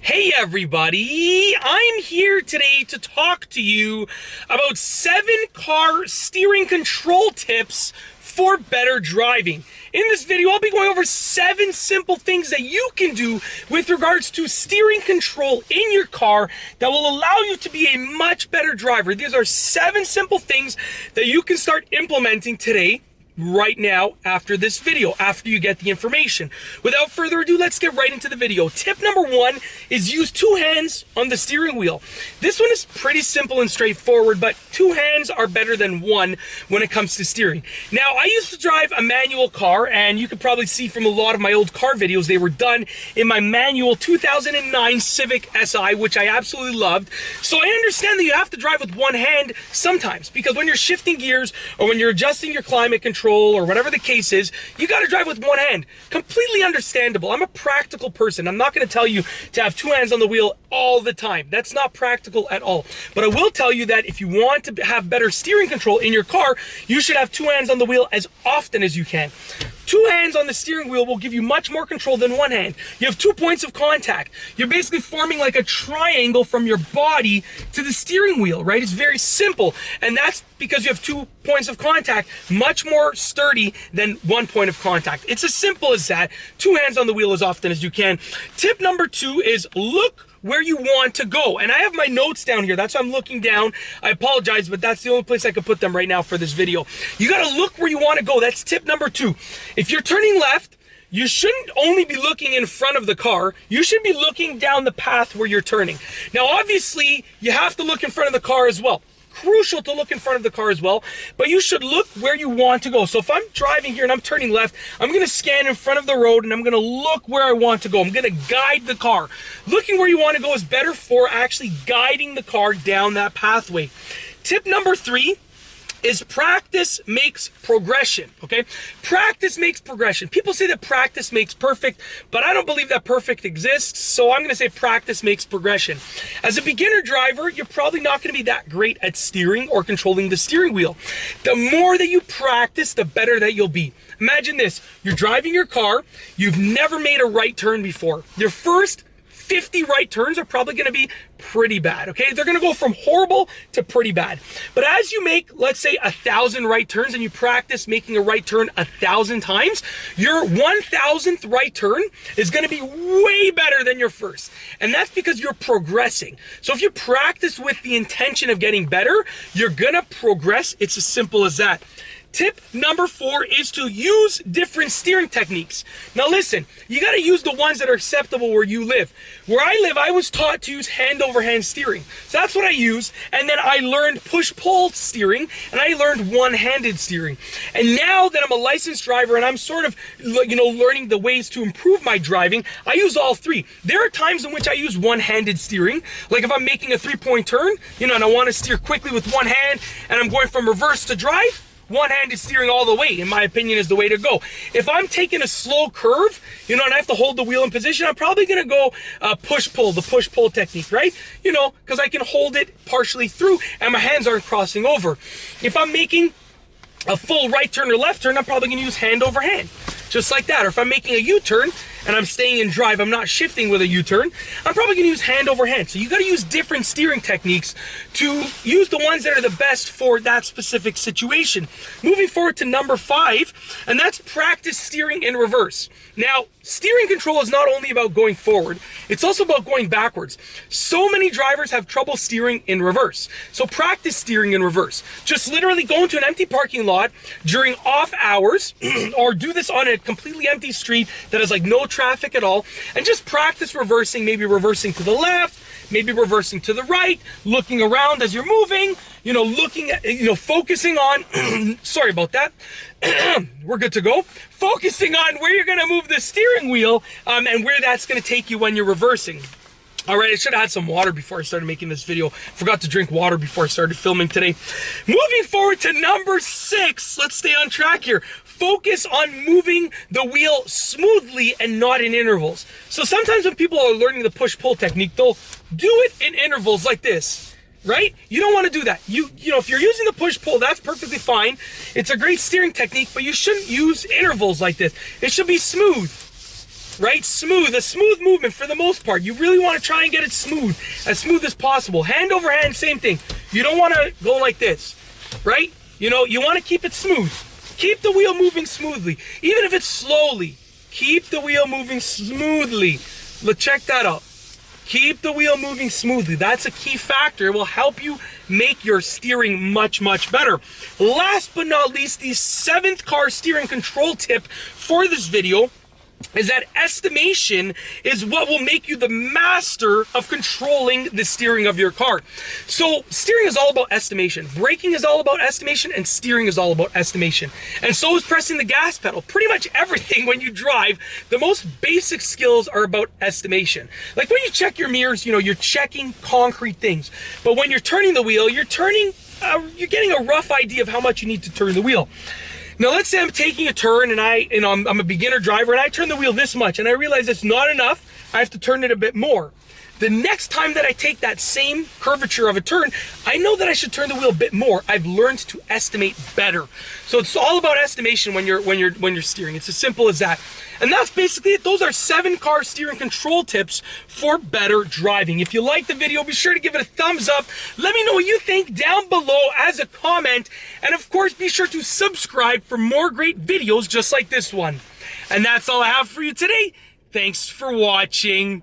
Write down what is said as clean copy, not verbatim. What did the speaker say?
Hey everybody, I'm here today to talk to you about 7 car steering control tips for better driving. In this video, I'll be going over 7 simple things that you can do with regards to steering control in your car that will allow you to be a much better driver. These are 7 simple things that you can start implementing today, right now, after this video, after you get the information. Without further ado, let's get right into the video. Tip number 1 is use 2 hands on the steering wheel. This one is pretty simple and straightforward, but 2 hands are better than 1 when it comes to steering. Now, I used to drive a manual car, and you could probably see from a lot of my old car videos, they were done in my manual 2009 Civic Si, which I absolutely loved. So I understand that you have to drive with 1 hand sometimes, because when you're shifting gears or when you're adjusting your climate control or whatever the case is, you got to drive with 1 hand. Completely understandable. I'm a practical person. I'm not going to tell you to have 2 hands on the wheel all the time. That's not practical at all. But I will tell you that if you want to have better steering control in your car, you should have 2 hands on the wheel as often as you can. 2 hands on the steering wheel will give you much more control than 1 hand. You have 2 points of contact. You're basically forming like a triangle from your body to the steering wheel, right? It's very simple. And that's because you have 2 points of contact, much more sturdy than 1 point of contact. It's as simple as that. 2 hands on the wheel as often as you can. Tip number 2 is look where you want to go. And I have my notes down here. That's why I'm looking down. I apologize, but that's the only place I could put them right now for this video. You got to look where you want to go. That's tip number 2. If you're turning left, you shouldn't only be looking in front of the car. You should be looking down the path where you're turning. Now, obviously, you have to look in front of the car as well. Crucial to look in front of the car as well, but you should look where you want to go. So if I'm driving here and I'm turning left, I'm going to scan in front of the road and I'm going to look where I want to go. I'm going to guide the car. Looking where you want to go is better for actually guiding the car down that pathway. Tip number 3 is practice makes progression, okay? Practice makes progression. People say that practice makes perfect, but I don't believe that perfect exists, so I'm gonna say practice makes progression. As a beginner driver, you're probably not gonna be that great at steering or controlling the steering wheel. The more that you practice, the better that you'll be. Imagine this, you're driving your car, you've never made a right turn before. Your first 50 right turns are probably going to be pretty bad, okay? They're going to go from horrible to pretty bad. But as you make, let's say, 1,000 right turns and you practice making a right turn 1,000 times, your 1,000th right turn is going to be way better than your first. And that's because you're progressing. So if you practice with the intention of getting better, you're going to progress. It's as simple as that. Tip number 4 is to use different steering techniques. Now listen, you got to use the ones that are acceptable where you live. Where I live, I was taught to use hand-over-hand steering. So that's what I use. And then I learned push-pull steering, and I learned one-handed steering. And now that I'm a licensed driver and I'm sort of, learning the ways to improve my driving, I use all 3. There are times in which I use one-handed steering. Like if I'm making a 3-point turn, and I want to steer quickly with 1 hand, and I'm going from reverse to drive, one-handed steering all the way, in my opinion, is the way to go. If I'm taking a slow curve, and I have to hold the wheel in position, I'm probably going to go push-pull, the push-pull technique, right? Because I can hold it partially through and my hands aren't crossing over. If I'm making a full right turn or left turn, I'm probably going to use hand over hand, just like that. Or if I'm making a U-turn and I'm staying in drive, I'm not shifting with a U-turn, I'm probably going to use hand over hand. So you got to use different steering techniques to use the ones that are the best for that specific situation. Moving forward to number 5, and that's practice steering in reverse. Now, steering control is not only about going forward, it's also about going backwards. So many drivers have trouble steering in reverse. So practice steering in reverse. Just literally go into an empty parking lot during off hours or do this on a completely empty street that has like no traffic at all, and just practice reversing, maybe reversing to the left, maybe reversing to the right, looking around as you're moving, looking at, focusing on, sorry about that, we're good to go, focusing on where you're going to move the steering wheel and where that's going to take you when you're reversing. All right, I should have had some water before I started making this video. Forgot to drink water before I started filming today. Moving forward to number 6, let's stay on track here. Focus on moving the wheel smoothly and not in intervals. So sometimes when people are learning the push-pull technique, they'll do it in intervals like this, right? You don't want to do that. If you're using the push-pull, that's perfectly fine. It's a great steering technique, but you shouldn't use intervals like this. It should be smooth. right? A smooth movement for the most part. You really want to try and get it smooth as possible. Hand over hand, same thing. You don't want to go like this, right? You know, you want to keep it smooth. Keep the wheel moving smoothly. Even if it's slowly, keep the wheel moving smoothly. Let's check that out. Keep the wheel moving smoothly. That's a key factor. It will help you make your steering much, much better. Last but not least, the 7th car steering control tip for this video is that estimation is what will make you the master of controlling the steering of your car. So steering is all about estimation. Braking is all about estimation, and steering is all about estimation. And so is pressing the gas pedal. Pretty much everything when you drive, the most basic skills are about estimation. Like when you check your mirrors, you know, you're checking concrete things. But when you're turning the wheel, you're getting a rough idea of how much you need to turn the wheel. Now, let's say I'm taking a turn and I'm a beginner driver and I turn the wheel this much and I realize it's not enough. I have to turn it a bit more. The next time that I take that same curvature of a turn, I know that I should turn the wheel a bit more. I've learned to estimate better. So it's all about estimation when you're steering. It's as simple as that. And that's basically it. Those are 7 car steering control tips for better driving. If you like the video, be sure to give it a thumbs up. Let me know what you think down below as a comment. And of course, be sure to subscribe for more great videos just like this one. And that's all I have for you today. Thanks for watching.